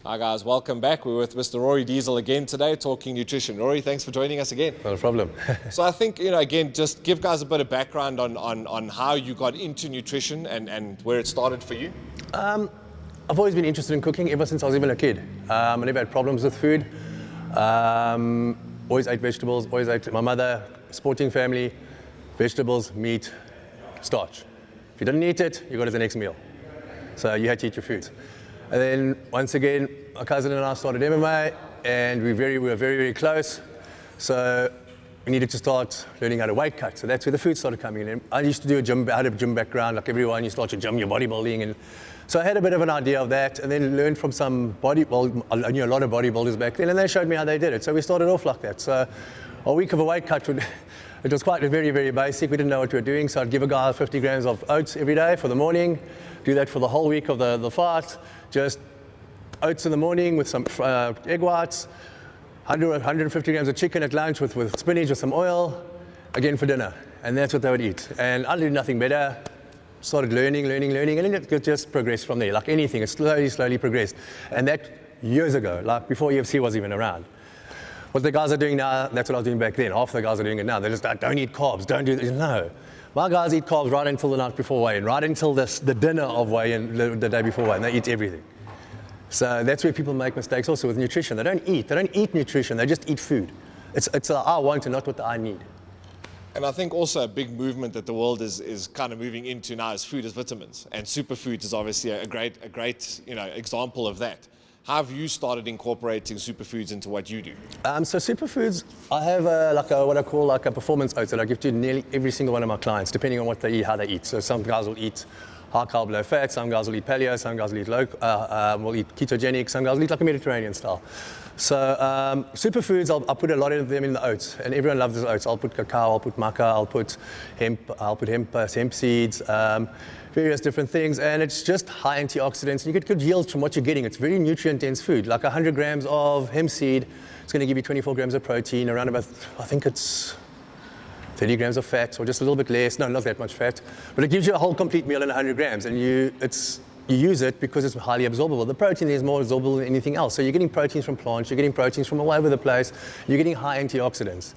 Hi guys, welcome back. We're with Mr. Rory Diesel again today, talking nutrition. Rory, thanks for joining us again. Not a problem. So I think, again, just give guys a bit of background on how you got into nutrition and where it started for you. I've always been interested in cooking ever since I was even a kid. I never had problems with food. Always ate vegetables, always ate, my mother, sporting family, vegetables, meat, starch. If you didn't eat it, you got to the next meal. So you had to eat your food. And then once again, my cousin and I started MMA, and we were very, very close. So we needed to start learning how to weight cut. So that's where the food started coming in. I used to do I had a gym background, like everyone. You start your gym, your bodybuilding. And so I had a bit of an idea of that, and then learned from some I knew a lot of bodybuilders back then, and they showed me how they did it. So we started off like that. So a week of a weight cut, it was quite very, very basic. We didn't know what we were doing. So I'd give a guy 50 grams of oats every day for the morning, do that for the whole week of the fight. Just oats in the morning with some egg whites, 150 grams of chicken at lunch with spinach with some oil, again for dinner. And that's what they would eat. And I did nothing better. Started learning, and then it just progressed from there. Like anything, it slowly progressed. And that years ago, like before UFC was even around. What the guys are doing now, that's what I was doing back then. Half the guys are doing it now. They're just like, don't eat carbs, don't do this. No. My guys eat carbs right until the night before weigh-in, right until the dinner of weigh-in, the day before weigh-in. They eat everything. So that's where people make mistakes also with nutrition. They don't eat nutrition, they just eat food. It's I want and not what I need. And I think also a big movement that the world is kind of moving into now is food as vitamins. And superfoods is obviously a great example of that. How have you started incorporating superfoods into what you do? So superfoods, I have what I call like a performance oats that I give to nearly every single one of my clients, depending on what they eat, how they eat. So some guys will eat high carb, low fat, some guys will eat paleo, some guys will eat will eat ketogenic, some guys will eat like a Mediterranean style. So superfoods, I'll put a lot of them in the oats, and everyone loves the oats. I'll put cacao, I'll put maca, I'll put hemp seeds, various different things, and it's just high antioxidants. And you get good yields from what you're getting. It's very nutrient-dense food. Like 100 grams of hemp seed, it's going to give you 24 grams of protein, around about, I think it's 30 grams of fat, or just a little bit less. No, not that much fat. But it gives you a whole complete meal in 100 grams, and you use it because it's highly absorbable. The protein is more absorbable than anything else. So you're getting proteins from plants, you're getting proteins from all over the place, you're getting high antioxidants.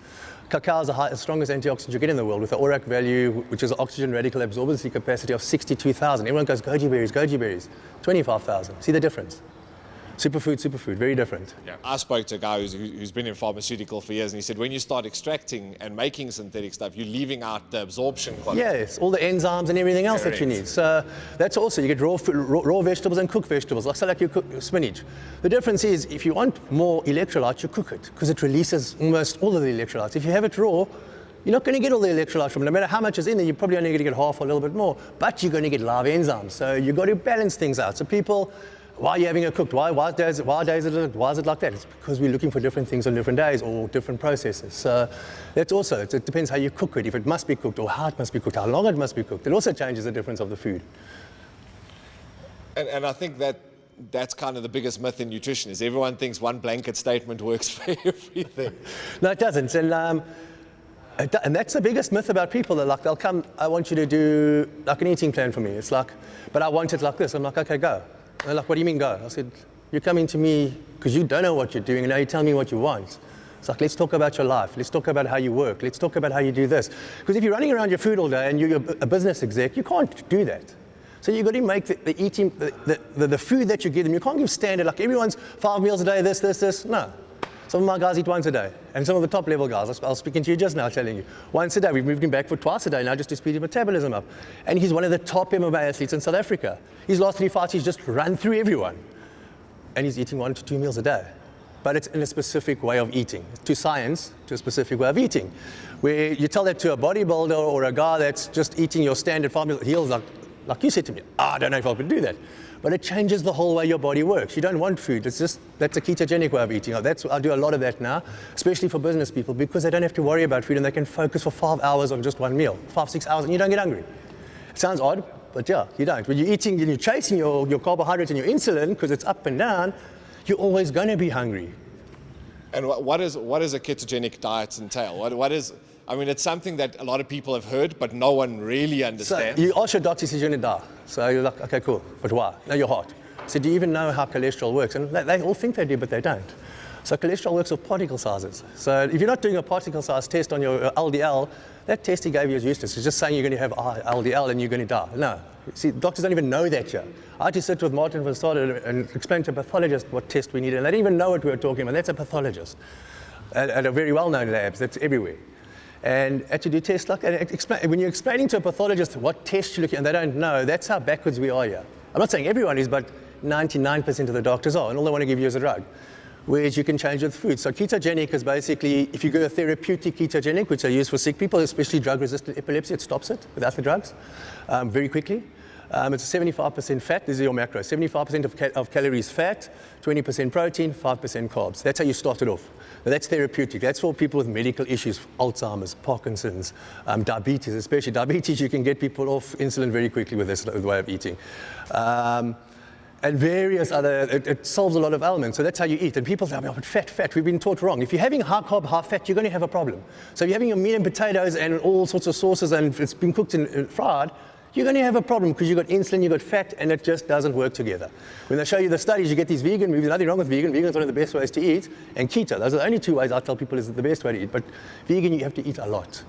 Cacao is the strongest antioxidant you get in the world with the ORAC value, which is an oxygen radical absorbency capacity of 62,000. Everyone goes, goji berries, 25,000. See the difference? Superfood, very different. Yeah. I spoke to a guy who's been in pharmaceutical for years, and he said when you start extracting and making synthetic stuff, you're leaving out the absorption quality. Yes, all the enzymes and everything else that you need. So that's also, you get raw vegetables and cooked vegetables, like you cook spinach. The difference is, if you want more electrolytes, you cook it, because it releases almost all of the electrolytes. If you have it raw, you're not going to get all the electrolytes from it. No matter how much is in there, you're probably only going to get half or a little bit more, but you're going to get live enzymes. So you've got to balance things out. So people, why are you having it cooked? Why is it like that? It's because we're looking for different things on different days or different processes. So that's also, it depends how you cook it, if it must be cooked or how it must be cooked, how long it must be cooked. It also changes the difference of the food. And I think that's kind of the biggest myth in nutrition, is everyone thinks one blanket statement works for everything. No, it doesn't. And that's the biggest myth about people. They'll come, I want you to do like an eating plan for me. It's like, but I want it like this. I'm like, okay, go. They're like, what do you mean go? I said, you're coming to me because you don't know what you're doing, and now you tell me what you want. It's like, let's talk about your life. Let's talk about how you work. Let's talk about how you do this. Because if you're running around your food all day and you're a business exec, you can't do that. So you've got to make the eating, the food that you give them. You can't give standard, like everyone's 5 meals a day, this. No. Some of my guys eat once a day. And some of the top level guys, I was speaking to you just now, telling you, once a day. We've moved him back for twice a day now just to speed his metabolism up. And he's one of the top MMA athletes in South Africa. His last 3 fights, he's just run through everyone. And he's eating 1 to 2 meals a day. But it's in a specific way of eating. To science, to a specific way of eating. Where you tell that to a bodybuilder or a guy that's just eating your standard 5 meals, he'll like you said to me, I don't know if I could do that. But it changes the whole way your body works. You don't want food. It's just, that's a ketogenic way of eating. I do a lot of that now, especially for business people, because they don't have to worry about food and they can focus for 5 hours on just one meal, 5-6 hours, and you don't get hungry. It sounds odd, but yeah, you don't. When you're eating and you're chasing your carbohydrates and your insulin, because it's up and down, you're always going to be hungry. And what is a ketogenic diet entail? What is, I mean, it's something that a lot of people have heard, but no one really understands. So you ask your doctor, he says you're going to die. So you're like, okay, cool, but why? No, your heart. So do you even know how cholesterol works? And they all think they do, but they don't. So cholesterol works with particle sizes. So if you're not doing a particle size test on your LDL, that test he gave you is useless. It's just saying you're going to have LDL and you're going to die. No. See, doctors don't even know that yet. I had to sit with Martin from the start and explain to a pathologist what test we needed, and they didn't even know what we were talking about. That's a pathologist at a very well-known labs. That's everywhere. And had to do tests like that. When you're explaining to a pathologist what test you're looking at and they don't know, that's how backwards we are here. I'm not saying everyone is, but 99% of the doctors are, and all they want to give you is a drug, which you can change with food. So ketogenic is basically, if you go a therapeutic ketogenic, which are used for sick people, especially drug-resistant epilepsy, it stops it without the drugs very quickly. It's 75% fat. These are your macros. 75% of calories fat, 20% protein, 5% carbs. That's how you start it off. Now, that's therapeutic. That's for people with medical issues, Alzheimer's, Parkinson's, diabetes, especially diabetes. You can get people off insulin very quickly with this way of eating. And various other, it solves a lot of ailments. So that's how you eat. And people say, oh, but fat, we've been taught wrong. If you're having high carb, high fat, you're going to have a problem. So if you're having your meat and potatoes and all sorts of sauces and it's been cooked and fried, you're going to have a problem because you've got insulin, you've got fat, and it just doesn't work together. When they show you the studies, you get these vegan movies. Nothing wrong with vegan. Vegan is one of the best ways to eat. And keto, those are the only two ways I tell people is the best way to eat. But vegan, you have to eat a lot.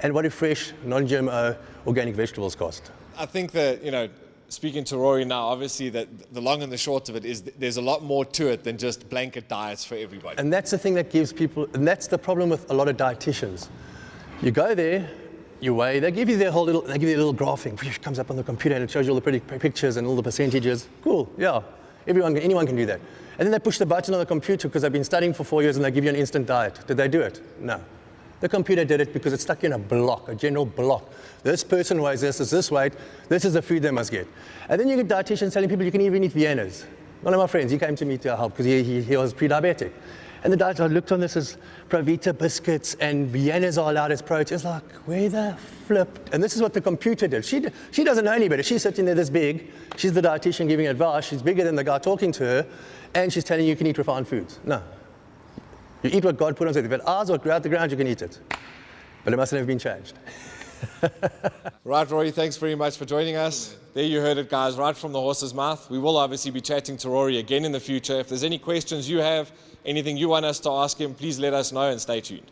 And what do fresh, non-GMO, organic vegetables cost? I think that, speaking to Rory now, obviously that the long and the short of it is there's a lot more to it than just blanket diets for everybody. And that's the thing that gives people, and that's the problem with a lot of dietitians. You go there, you weigh, they give you their little graphing, which comes up on the computer and it shows you all the pretty pictures and all the percentages. Cool, yeah, anyone can do that. And then they push the button on the computer because they've been studying for 4 years and they give you an instant diet. Did they do it? No. The computer did it because it's stuck in a block, a general block. This person weighs this, is this weight, this is the food they must get. And then you get dietitians telling people you can even eat Viennas. One of my friends, he came to me to help because he was pre-diabetic. And the dietitian looked on this as Provita biscuits and Viennas are allowed as protein. It's like, where the flip? And this is what the computer did. She doesn't know any better. She's sitting there this big. She's the dietitian giving advice. She's bigger than the guy talking to her. And she's telling you can eat refined foods. No. You eat what God put on earth. If it ours or grow out the ground, you can eat it. But it mustn't have been changed. Right, Rory, thanks very much for joining us. There you heard it, guys, right from the horse's mouth. We will obviously be chatting to Rory again in the future. If there's any questions you have, anything you want us to ask him, please let us know and stay tuned.